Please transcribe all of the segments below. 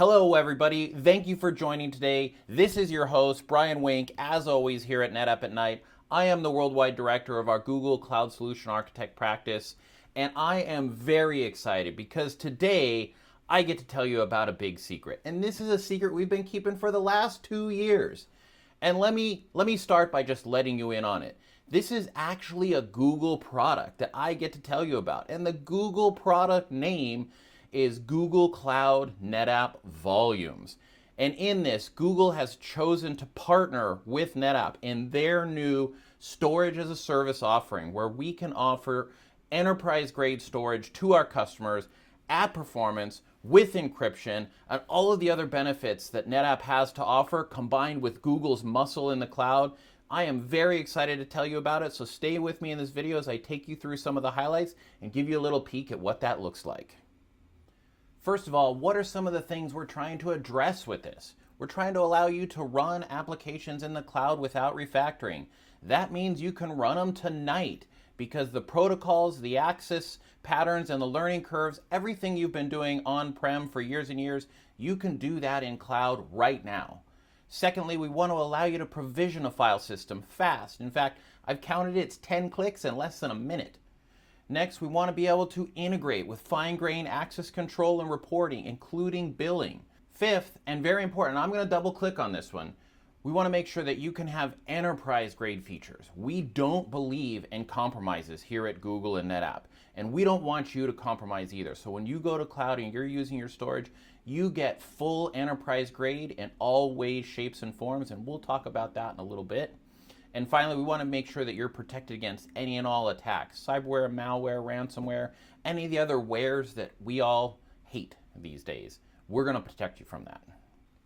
Hello everybody, thank you for joining today. This is your host, Brian Wink, as always here at NetApp at Night. I am the Worldwide Director of our Google Cloud Solution Architect practice, and I am very excited because today I get to tell you about a big secret. And this is a secret we've been keeping for the last 2 years. And let me start by just letting you in on it. This is actually a Google product that I get to tell you about. And the Google product name is Google Cloud NetApp Volumes. And in this, Google has chosen to partner with NetApp in their new storage as a service offering, where we can offer enterprise grade storage to our customers at performance with encryption and all of the other benefits that NetApp has to offer, combined with Google's muscle in the cloud. I am very excited to tell you about it, so stay with me in this video as I take you through some of the highlights and give you a little peek at what that looks like. First of all, what are some of the things we're trying to address with this? We're trying to allow you to run applications in the cloud without refactoring. That means you can run them tonight because the protocols, the access patterns, and the learning curves, everything you've been doing on-prem for years and years, you can do that in cloud right now. Secondly, we want to allow you to provision a file system fast. In fact, I've counted it's 10 clicks in less than a minute. Next, we want to be able to integrate with fine-grained access control and reporting, including billing. Fifth, and very important, I'm going to double-click on this one, we want to make sure that you can have enterprise-grade features. We don't believe in compromises here at Google and NetApp, and we don't want you to compromise either. So when you go to cloud and you're using your storage, you get full enterprise grade in all ways, shapes, and forms, and we'll talk about that in a little bit. And finally, we want to make sure that you're protected against any and all attacks, cyberware, malware, ransomware, any of the other wares that we all hate these days. We're going to protect you from that.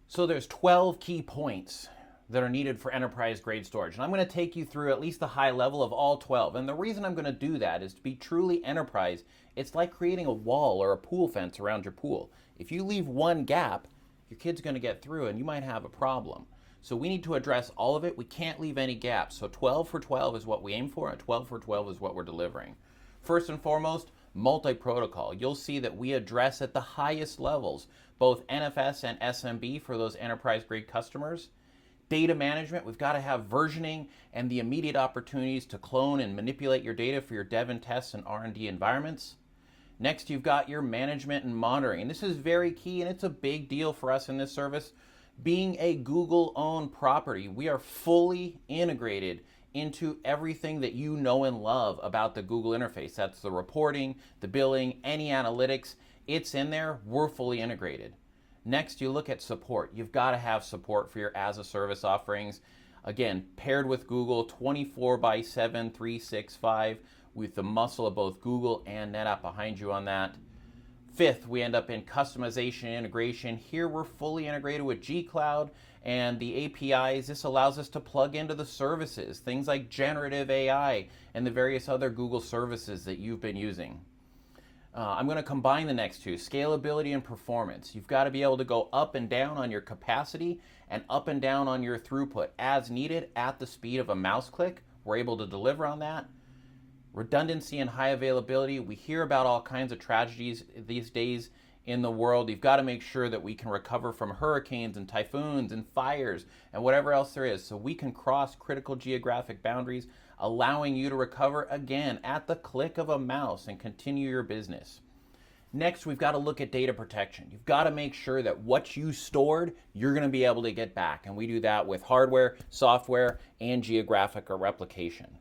So there's 12 key points that are needed for enterprise grade storage. And I'm going to take you through at least the high level of all 12. And the reason I'm going to do that is to be truly enterprise. It's like creating a wall or a pool fence around your pool. If you leave one gap, your kid's going to get through and you might have a problem. So we need to address all of it. We can't leave any gaps. So 12 for 12 is what we aim for, and 12 for 12 is what we're delivering. First and foremost, multi-protocol. You'll see that we address at the highest levels, both NFS and SMB for those enterprise-grade customers. Data management, we've got to have versioning and the immediate opportunities to clone and manipulate your data for your dev and tests and R&D environments. Next, you've got your management and monitoring. And this is very key, and it's a big deal for us in this service. Being a Google-owned property, we are fully integrated into everything that you know and love about the Google interface. That's the reporting, the billing, any analytics. It's in there. We're fully integrated. Next, you look at support. You've got to have support for your as-a-service offerings. Again, paired with Google 24/7, 365, with the muscle of both Google and NetApp behind you on that. Fifth, we end up in customization and integration. Here we're fully integrated with G-Cloud and the APIs. This allows us to plug into the services, things like generative AI and the various other Google services that you've been using. I'm going to combine the next two, scalability and performance. You've got to be able to go up and down on your capacity and up and down on your throughput as needed at the speed of a mouse click. We're able to deliver on that. Redundancy and high availability. We hear about all kinds of tragedies these days in the world. You've got to make sure that we can recover from hurricanes and typhoons and fires and whatever else there is, so we can cross critical geographic boundaries, allowing you to recover again at the click of a mouse and continue your business. Next, we've got to look at data protection. You've got to make sure that what you stored, you're going to be able to get back. And we do that with hardware, software, and geographic or replication.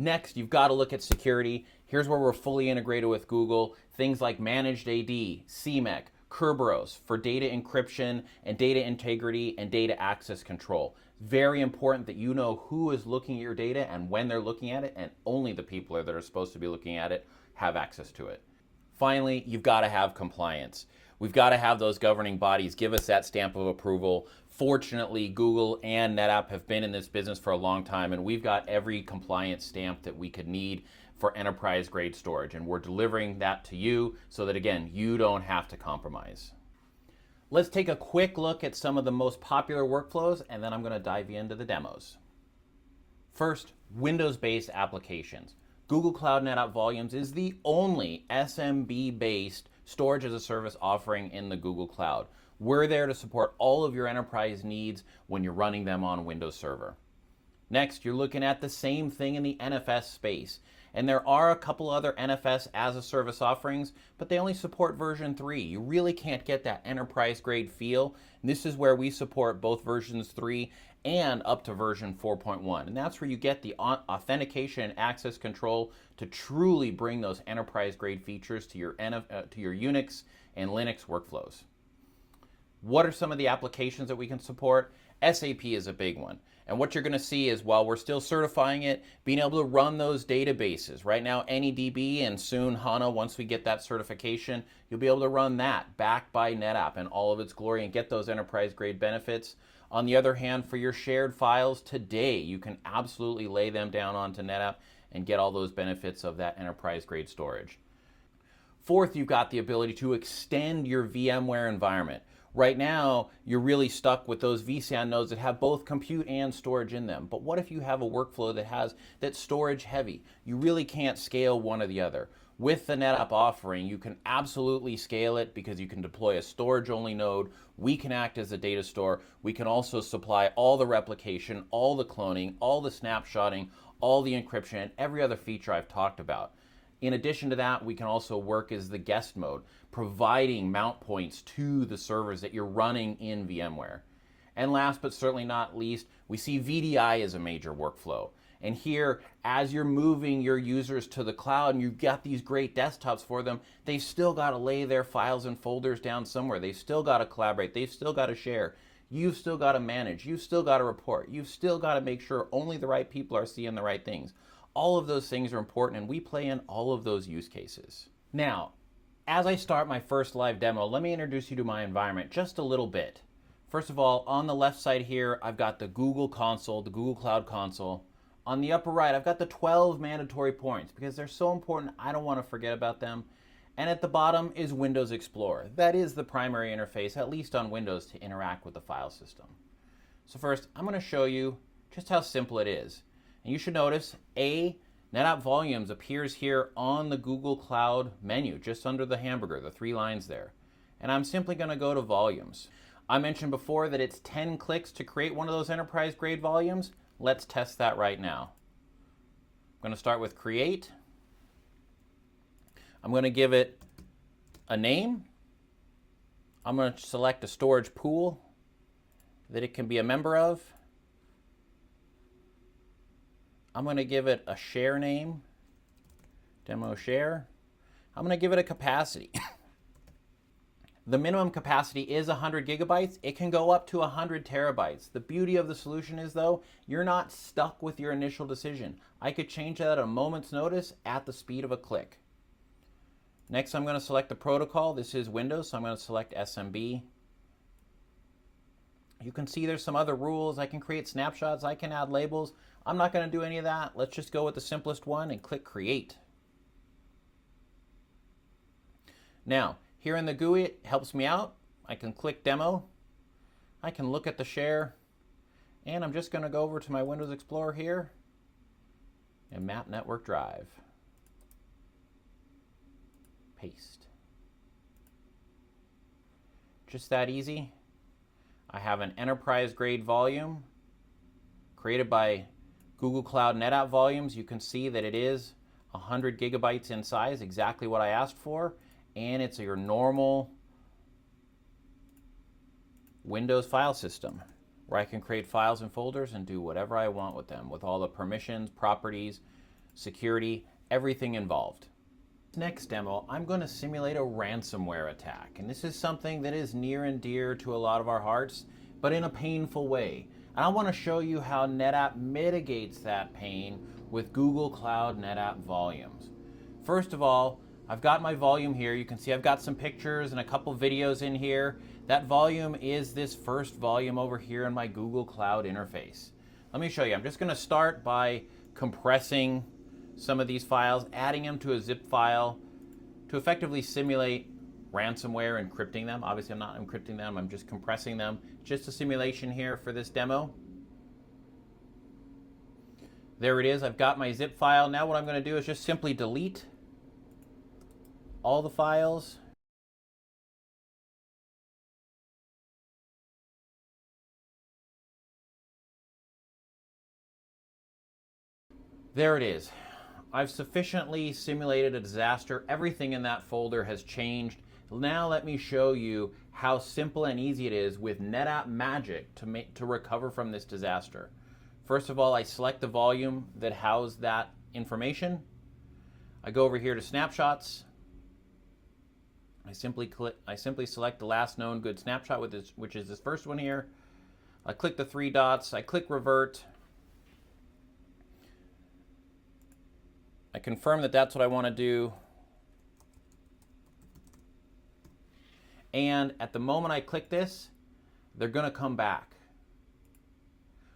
Next, you've got to look at security. Here's where we're fully integrated with Google. Things like Managed AD, CMEC, Kerberos for data encryption and data integrity and data access control. Very important that you know who is looking at your data and when they're looking at it, and only the people that are supposed to be looking at it have access to it. Finally, you've got to have compliance. We've got to have those governing bodies give us that stamp of approval. Fortunately, Google and NetApp have been in this business for a long time, and we've got every compliance stamp that we could need for enterprise-grade storage, and we're delivering that to you so that, again, you don't have to compromise. Let's take a quick look at some of the most popular workflows, and then I'm going to dive into the demos. First, Windows-based applications. Google Cloud NetApp Volumes is the only SMB-based storage as a service offering in the Google Cloud. We're there to support all of your enterprise needs when you're running them on Windows Server. Next, you're looking at the same thing in the NFS space. And there are a couple other NFS as a service offerings, but they only support version 3. You really can't get that enterprise grade feel. And this is where we support both versions 3 and up to version 4.1. And that's where you get the authentication and access control to truly bring those enterprise grade features to your Unix and Linux workflows. What are some of the applications that we can support? SAP is a big one. And what you're going to see is, while we're still certifying it, being able to run those databases. Right now, AnyDB and soon HANA, once we get that certification, you'll be able to run that backed by NetApp in all of its glory and get those enterprise grade benefits. On the other hand, for your shared files today, you can absolutely lay them down onto NetApp and get all those benefits of that enterprise grade storage. Fourth, you've got the ability to extend your VMware environment. Right now, you're really stuck with those vSAN nodes that have both compute and storage in them. But what if you have a workflow that's storage heavy? You really can't scale one or the other. With the NetApp offering, you can absolutely scale it because you can deploy a storage-only node. We can act as a data store. We can also supply all the replication, all the cloning, all the snapshotting, all the encryption, and every other feature I've talked about. In addition to that, we can also work as the guest mode, providing mount points to the servers that you're running in VMware. And last but certainly not least, we see VDI as a major workflow. And here, as you're moving your users to the cloud and you've got these great desktops for them, they've still got to lay their files and folders down somewhere. They've still got to collaborate. They've still got to share. You've still got to manage. You've still got to report. You've still got to make sure only the right people are seeing the right things. All of those things are important, and we play in all of those use cases. Now, as I start my first live demo, let me introduce you to my environment just a little bit. First of all, on the left side here, I've got the Google console, the Google Cloud console. On the upper right, I've got the 12 mandatory points because they're so important, I don't want to forget about them. And at the bottom is Windows Explorer. That is the primary interface, at least on Windows, to interact with the file system. So first, I'm going to show you just how simple it is. And you should notice NetApp Volumes appears here on the Google Cloud menu, just under the hamburger, the 3 lines there. And I'm simply going to go to Volumes. I mentioned before that it's 10 clicks to create one of those enterprise grade volumes. Let's test that right now. I'm going to start with Create. I'm going to give it a name. I'm going to select a storage pool that it can be a member of. I'm going to give it a share name, demo share. I'm going to give it a capacity. The minimum capacity is 100 gigabytes. It can go up to 100 terabytes. The beauty of the solution is, though, you're not stuck with your initial decision. I could change that at a moment's notice at the speed of a click. Next, I'm going to select the protocol. This is Windows, so I'm going to select SMB. You can see there's some other rules. I can create snapshots. I can add labels. I'm not going to do any of that. Let's just go with the simplest one and click Create. Now, here in the GUI, it helps me out. I can click Demo. I can look at the share. And I'm just going to go over to my Windows Explorer here and map network drive. Paste. Just that easy. I have an enterprise grade volume created by Google Cloud NetApp Volumes. You can see that it is 100 gigabytes in size, exactly what I asked for, and it's your normal Windows file system where I can create files and folders and do whatever I want with them, with all the permissions, properties, security, everything involved. Next demo, I'm going to simulate a ransomware attack, and this is something that is near and dear to a lot of our hearts, but in a painful way. And I want to show you how NetApp mitigates that pain with Google Cloud NetApp Volumes. First of all, I've got my volume here. You can see I've got some pictures and a couple videos in here. That volume is this first volume over here in my Google Cloud interface. Let me show you. I'm just going to start by compressing some of these files, adding them to a zip file to effectively simulate ransomware, encrypting them. Obviously, I'm not encrypting them. I'm just compressing them. Just a simulation here for this demo. There it is. I've got my zip file. Now what I'm going to do is just simply delete all the files There it is. I've sufficiently simulated a disaster. Everything in that folder has changed. Now let me show you how simple and easy it is with NetApp Magic to recover from this disaster. First of all, I select the volume that housed that information. I go over here to snapshots. I simply select the last known good snapshot, which is this first one here. I click the three dots. I click revert. I confirm that that's what I want to do. And at the moment I click this, they're going to come back.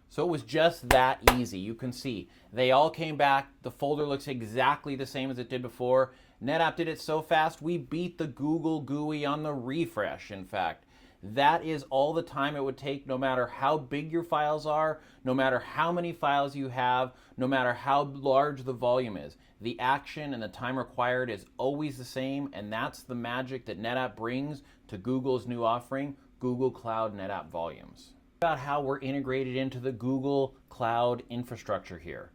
So it was just that easy. You can see they all came back. The folder looks exactly the same as it did before. NetApp did it so fast, we beat the Google GUI on the refresh, in fact. That is all the time it would take, no matter how big your files are, no matter how many files you have, no matter how large the volume is. The action and the time required is always the same, and that's the magic that NetApp brings to Google's new offering, Google Cloud NetApp Volumes. About how we're integrated into the Google Cloud infrastructure here.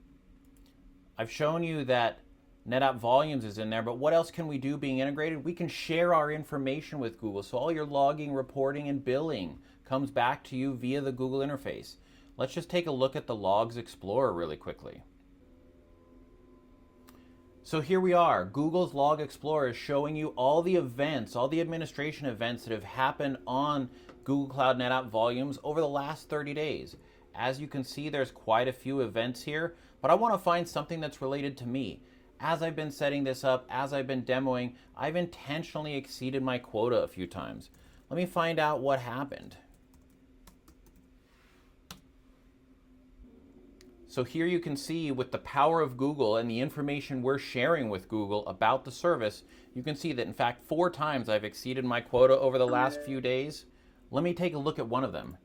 I've shown you that NetApp Volumes is in there, but what else can we do being integrated? We can share our information with Google, so all your logging, reporting, and billing comes back to you via the Google interface. Let's just take a look at the Logs Explorer really quickly. So here we are. Google's Log Explorer is showing you all the events, all the administration events that have happened on Google Cloud NetApp Volumes over the last 30 days. As you can see, there's quite a few events here, but I want to find something that's related to me. As I've been setting this up, as I've been demoing, I've intentionally exceeded my quota a few times. Let me find out what happened. So here you can see with the power of Google and the information we're sharing with Google about the service, you can see that in fact 4 times I've exceeded my quota over the last few days. Let me take a look at one of them.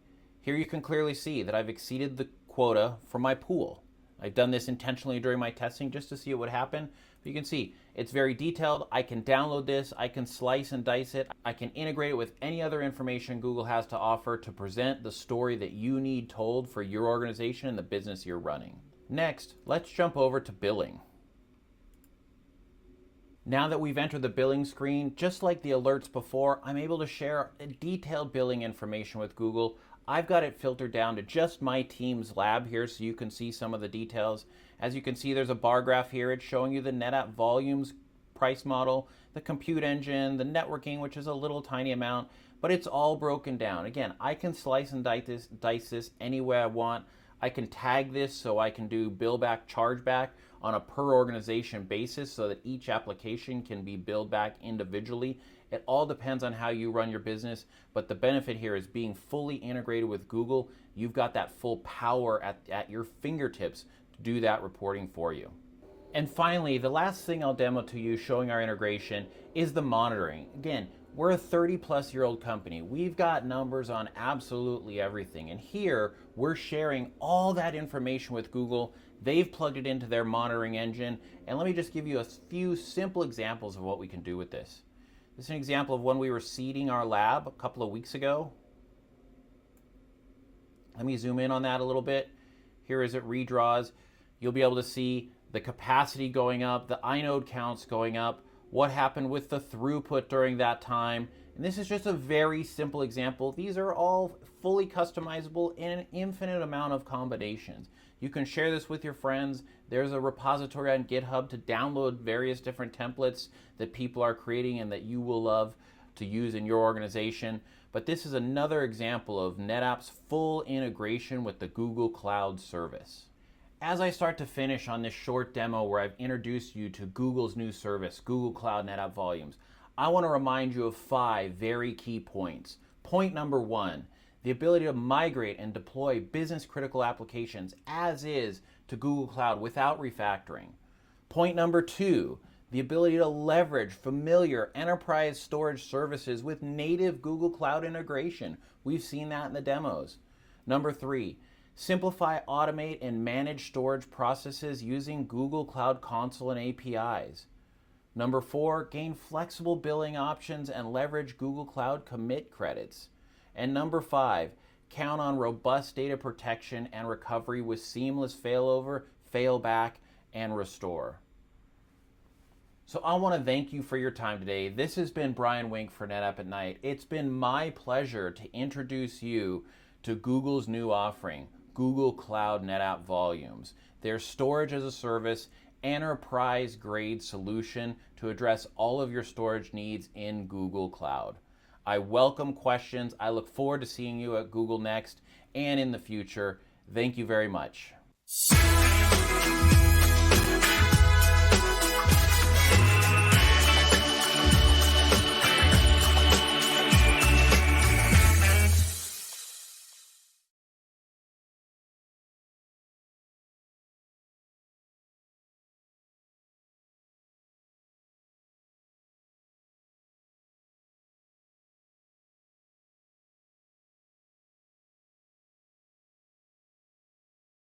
Here you can clearly see that I've exceeded the quota for my pool. I've done this intentionally during my testing just to see what would happen. But you can see it's very detailed. I can download this. I can slice and dice it. I can integrate it with any other information Google has to offer to present the story that you need told for your organization and the business you're running. Next, let's jump over to billing. Now that we've entered the billing screen, just like the alerts before, I'm able to share detailed billing information with Google. I've got it filtered down to just my team's lab here so you can see some of the details. As you can see, there's a bar graph here. It's showing you the NetApp Volumes price model, the compute engine, the networking, which is a little tiny amount, but it's all broken down. Again, I can slice and dice this any way I want. I can tag this so I can do bill back, charge back on a per organization basis so that each application can be billed back individually. It all depends on how you run your business, but the benefit here is being fully integrated with Google. You've got that full power at your fingertips to do that reporting for you. And finally, the last thing I'll demo to you showing our integration is the monitoring. Again, we're a 30-plus-year-old company. We've got numbers on absolutely everything. And here, we're sharing all that information with Google. They've plugged it into their monitoring engine. And let me just give you a few simple examples of what we can do with this. This is an example of when we were seeding our lab a couple of weeks ago. Let me zoom in on that a little bit. Here as it redraws, you'll be able to see the capacity going up, the inode counts going up, what happened with the throughput during that time. And this is just a very simple example. These are all fully customizable in an infinite amount of combinations. You can share this with your friends. There's a repository on GitHub to download various different templates that people are creating and that you will love to use in your organization. But this is another example of NetApp's full integration with the Google Cloud service. As I start to finish on this short demo where I've introduced you to Google's new service, Google Cloud NetApp Volumes, I want to remind you of 5 very key points. Point number 1, the ability to migrate and deploy business-critical applications as is to Google Cloud without refactoring. Point number 2, the ability to leverage familiar enterprise storage services with native Google Cloud integration. We've seen that in the demos. Number 3, simplify, automate, and manage storage processes using Google Cloud Console and APIs. Number 4, gain flexible billing options and leverage Google Cloud commit credits. And number 5, count on robust data protection and recovery with seamless failover, failback, and restore. So I want to thank you for your time today. This has been Brian Wink for NetApp at Night. It's been my pleasure to introduce you to Google's new offering, Google Cloud NetApp Volumes, their storage as a service, enterprise-grade solution to address all of your storage needs in Google Cloud. I welcome questions. I look forward to seeing you at Google Next and in the future. Thank you very much.